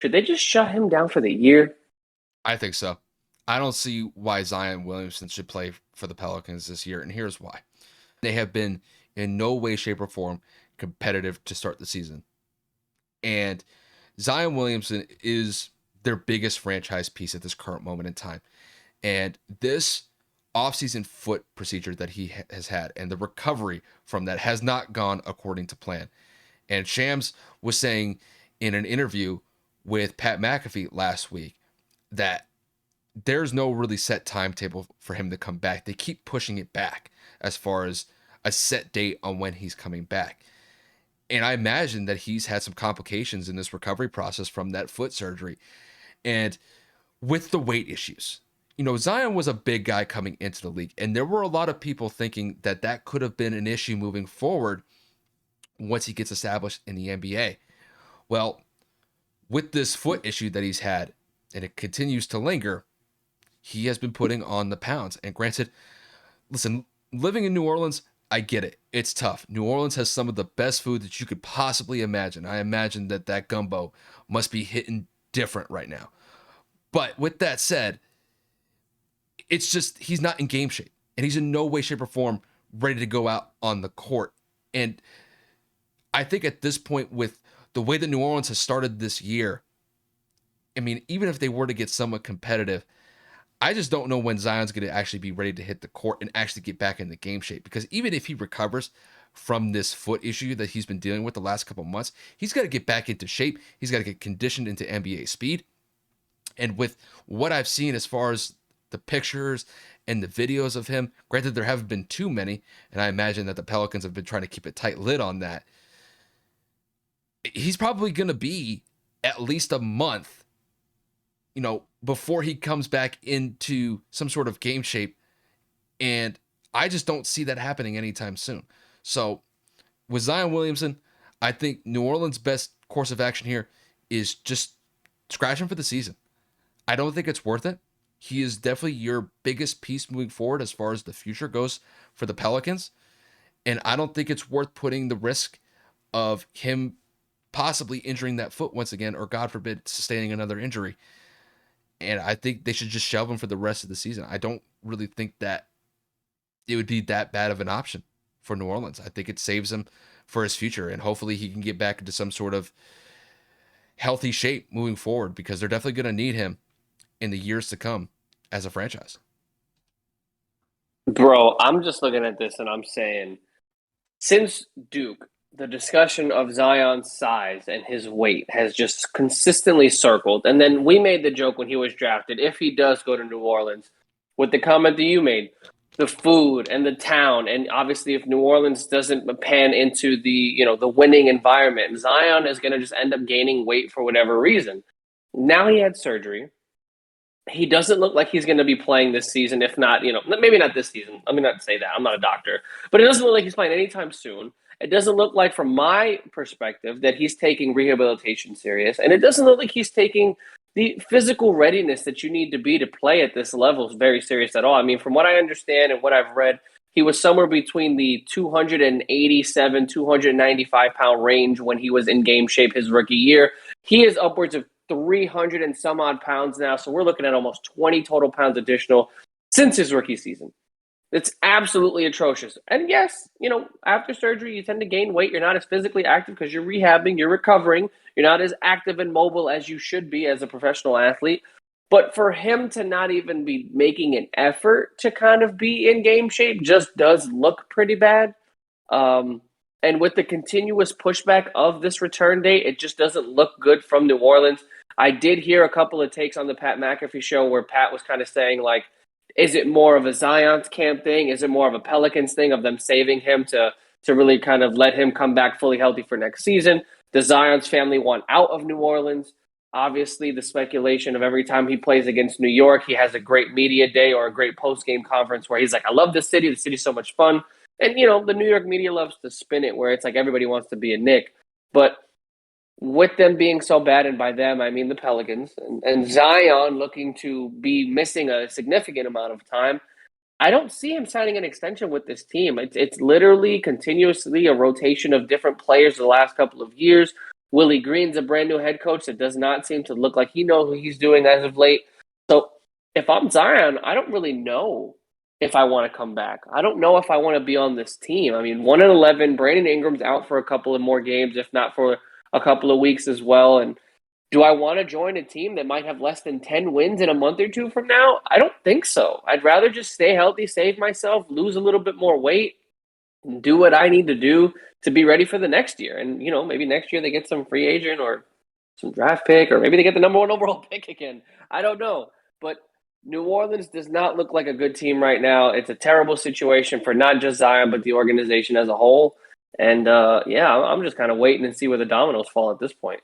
Should they just shut him down for the year? I think so. I don't see why Zion Williamson should play for the Pelicans this year, and here's why. They have been in no way, shape, or form competitive to start the season. And Zion Williamson is their biggest franchise piece at this current moment in time. And this offseason foot procedure that he has had and the recovery from that has not gone according to plan. And Shams was saying in an interview with Pat McAfee last week that there's no really set timetable for him to come back. They keep pushing it back as far as a set date on when he's coming back. And I imagine that he's had some complications in this recovery process from that foot surgery. And with the weight issues, Zion was a big guy coming into the league, and there were a lot of people thinking that that could have been an issue moving forward once he gets established in the NBA. Well, with this foot issue that he's had, and it continues to linger, he has been putting on the pounds. And granted, listen, living in New Orleans, I get it. It's tough. New Orleans has some of the best food that you could possibly imagine. I imagine that gumbo must be hitting different right now. But with that said, it's just he's not in game shape, and he's in no way, shape, or form ready to go out on the court. And I think at this point, with the way that New Orleans has started this year, I mean, even if they were to get somewhat competitive, I just don't know when Zion's going to actually be ready to hit the court and actually get back into game shape. Because even if he recovers from this foot issue that he's been dealing with the last couple of months, he's got to get back into shape. He's got to get conditioned into NBA speed. And with what I've seen as far as the pictures and the videos of him, granted there haven't been too many, and I imagine that the Pelicans have been trying to keep a tight lid on that, he's probably going to be at least a month, before he comes back into some sort of game shape. And I just don't see that happening anytime soon. So with Zion Williamson, I think New Orleans' best course of action here is just scratch him for the season. I don't think it's worth it. He is definitely your biggest piece moving forward as far as the future goes for the Pelicans. And I don't think it's worth putting the risk of him possibly injuring that foot once again, or God forbid, sustaining another injury. And I think they should just shelve him for the rest of the season. I don't really think that it would be that bad of an option for New Orleans. I think it saves him for his future, and hopefully he can get back into some sort of healthy shape moving forward, because they're definitely going to need him in the years to come as a franchise. Bro, I'm just looking at this and I'm saying, since Duke, the discussion of Zion's size and his weight has just consistently circled. And then we made the joke when he was drafted, if he does go to New Orleans, with the comment that you made, the food and the town, and obviously if New Orleans doesn't pan into the winning environment, Zion is going to just end up gaining weight for whatever reason. Now he had surgery. He doesn't look like he's going to be playing this season, if not, maybe not this season. Let me not say that. I'm not a doctor. But it doesn't look like he's playing anytime soon. It doesn't look like, from my perspective, that he's taking rehabilitation serious. And it doesn't look like he's taking the physical readiness that you need to be to play at this level is very serious at all. I mean, from what I understand and what I've read, he was somewhere between the 287, 295-pound range when he was in game shape his rookie year. He is upwards of 300 and some odd pounds now. So we're looking at almost 20 total pounds additional since his rookie season. It's absolutely atrocious. And yes, after surgery, you tend to gain weight. You're not as physically active because you're rehabbing, you're recovering. You're not as active and mobile as you should be as a professional athlete. But for him to not even be making an effort to kind of be in game shape just does look pretty bad. And with the continuous pushback of this return date, it just doesn't look good from New Orleans. I did hear a couple of takes on the Pat McAfee show where Pat was kind of saying, like, is it more of a Zion's camp thing? Is it more of a Pelicans thing of them saving him to really kind of let him come back fully healthy for next season? Does Zion's family want out of New Orleans? Obviously, the speculation of every time he plays against New York, he has a great media day or a great post-game conference where he's like, I love this city. The city's so much fun. And, the New York media loves to spin it where it's like everybody wants to be a Knick. But with them being so bad, and by them, I mean the Pelicans, and Zion looking to be missing a significant amount of time, I don't see him signing an extension with this team. It's literally continuously a rotation of different players the last couple of years. Willie Green's a brand new head coach that does not seem to look like he knows what he's doing as of late. So if I'm Zion, I don't really know if I want to come back. I don't know if I want to be on this team. I mean, 1-11, Brandon Ingram's out for a couple of more games, if not for a couple of weeks as well. And do I want to join a team that might have less than 10 wins in a month or two from now? I don't think so. I'd rather just stay healthy, save myself, lose a little bit more weight, and do what I need to do to be ready for the next year. And, maybe next year they get some free agent or some draft pick, or maybe they get the number one overall pick again. I don't know. But New Orleans does not look like a good team right now. It's a terrible situation for not just Zion, but the organization as a whole. And, I'm just kind of waiting and see where the dominoes fall at this point.